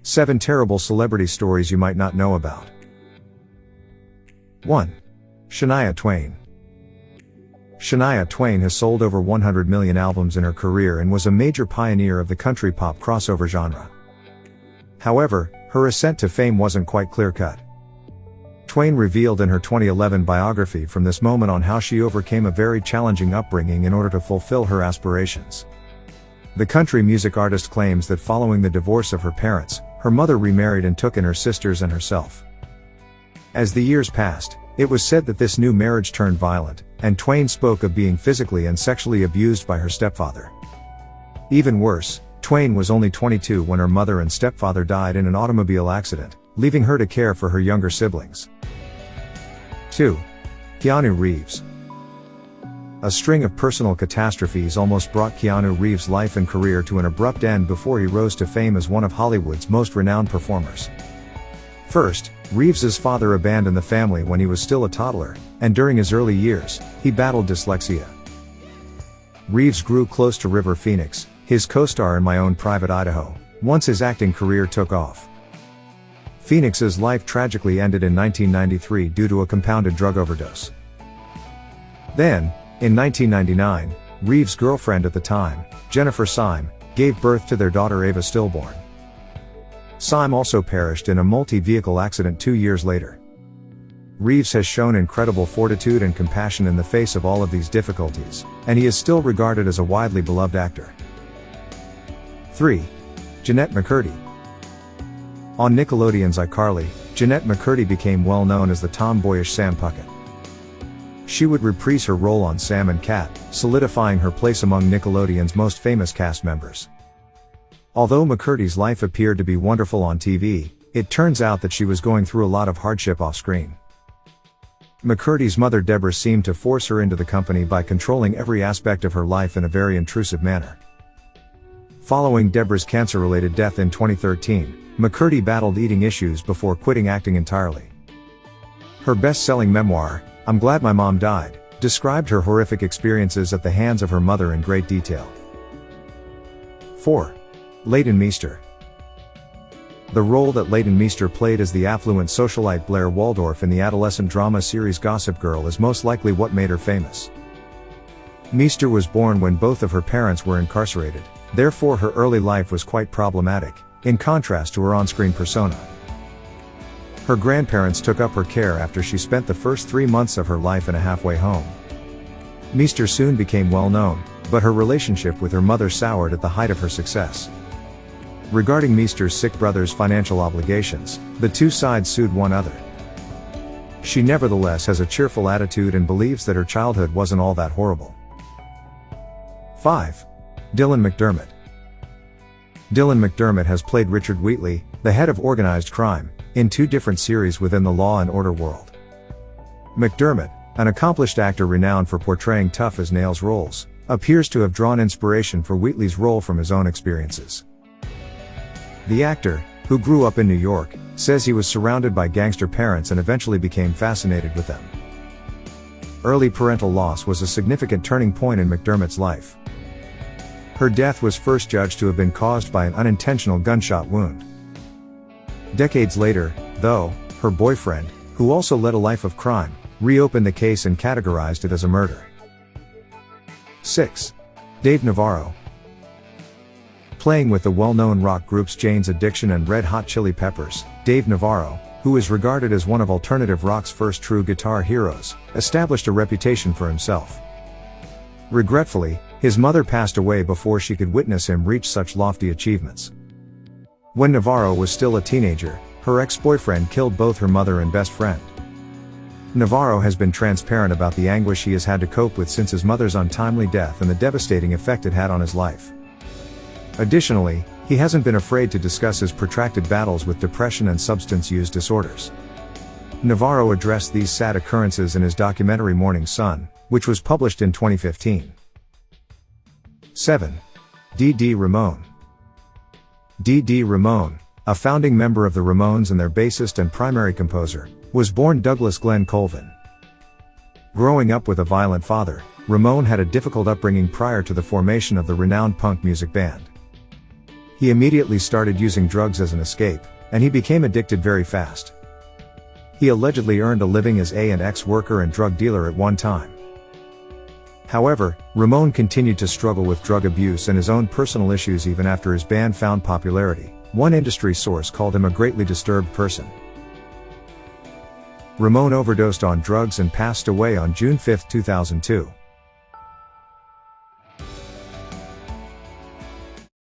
7 terrible celebrity stories you might not know about. 1. Shania Twain. Shania Twain has sold over 100 million albums in her career and was a major pioneer of the country pop crossover genre. However, her ascent to fame wasn't quite clear-cut. Twain revealed in her 2011 biography from this moment on how she overcame a very challenging upbringing in order to fulfill her aspirations. The country music artist claims that following the divorce of her parents, her mother remarried and took in her sisters and herself. As the years passed, it was said that this new marriage turned violent, and Twain spoke of being physically and sexually abused by her stepfather. Even worse, Twain was only 22 when her mother and stepfather died in an automobile accident, leaving her to care for her younger siblings. 2. Keanu Reeves. A string of personal catastrophes almost brought Keanu Reeves' life and career to an abrupt end before he rose to fame as one of Hollywood's most renowned performers. First, Reeves's father abandoned the family when he was still a toddler, and during his early years, he battled dyslexia. Reeves grew close to River Phoenix, his co-star in My Own Private Idaho, once his acting career took off. Phoenix's life tragically ended in 1993 due to a compounded drug overdose. Then, in 1999, Reeves' girlfriend at the time, Jennifer Syme, gave birth to their daughter Ava stillborn. Syme also perished in a multi-vehicle accident 2 years later. Reeves has shown incredible fortitude and compassion in the face of all of these difficulties, and he is still regarded as a widely beloved actor. 3. Jennette McCurdy. On Nickelodeon's iCarly, Jennette McCurdy became well known as the tomboyish Sam Puckett. She would reprise her role on Sam and Cat, solidifying her place among Nickelodeon's most famous cast members. Although McCurdy's life appeared to be wonderful on TV, it turns out that she was going through a lot of hardship off-screen. McCurdy's mother Deborah seemed to force her into the company by controlling every aspect of her life in a very intrusive manner. Following Deborah's cancer-related death in 2013, McCurdy battled eating issues before quitting acting entirely. Her best-selling memoir, I'm Glad My Mom Died, described her horrific experiences at the hands of her mother in great detail. 4. Leighton Meester. The role that Leighton Meester played as the affluent socialite Blair Waldorf in the adolescent drama series Gossip Girl is most likely what made her famous. Meester was born when both of her parents were incarcerated, therefore her early life was quite problematic, in contrast to her on-screen persona. Her grandparents took up her care after she spent the first 3 months of her life in a halfway home. Meester soon became well known, but her relationship with her mother soured at the height of her success. Regarding Meester's sick brother's financial obligations, the two sides sued one another. She nevertheless has a cheerful attitude and believes that her childhood wasn't all that horrible. 5. Dylan McDermott. Dylan McDermott has played Richard Wheatley, the head of organized crime, in 2 different series within the Law and Order world. McDermott, an accomplished actor renowned for portraying tough-as-nails roles, appears to have drawn inspiration for Wheatley's role from his own experiences. The actor, who grew up in New York, says he was surrounded by gangster parents and eventually became fascinated with them. Early parental loss was a significant turning point in McDermott's life. Her death was first judged to have been caused by an unintentional gunshot wound. Decades later, though, her boyfriend, who also led a life of crime, reopened the case and categorized it as a murder. 6. Dave Navarro. Playing with the well-known rock groups Jane's Addiction and Red Hot Chili Peppers, Dave Navarro, who is regarded as one of alternative rock's first true guitar heroes, established a reputation for himself. Regretfully, his mother passed away before she could witness him reach such lofty achievements. When Navarro was still a teenager, her ex-boyfriend killed both her mother and best friend. Navarro has been transparent about the anguish he has had to cope with since his mother's untimely death and the devastating effect it had on his life. Additionally, he hasn't been afraid to discuss his protracted battles with depression and substance use disorders. Navarro addressed these sad occurrences in his documentary Morning Sun, which was published in 2015. 7. Dee Dee Ramone. Dee Dee Ramone, a founding member of the Ramones and their bassist and primary composer, was born Douglas Glenn Colvin. Growing up with a violent father, Ramone had a difficult upbringing prior to the formation of the renowned punk music band. He immediately started using drugs as an escape, and he became addicted very fast. He allegedly earned a living as an ex-worker and drug dealer at one time. However, Ramon continued to struggle with drug abuse and his own personal issues even after his band found popularity. One industry source called him a greatly disturbed person. Ramon overdosed on drugs and passed away on June 5, 2002.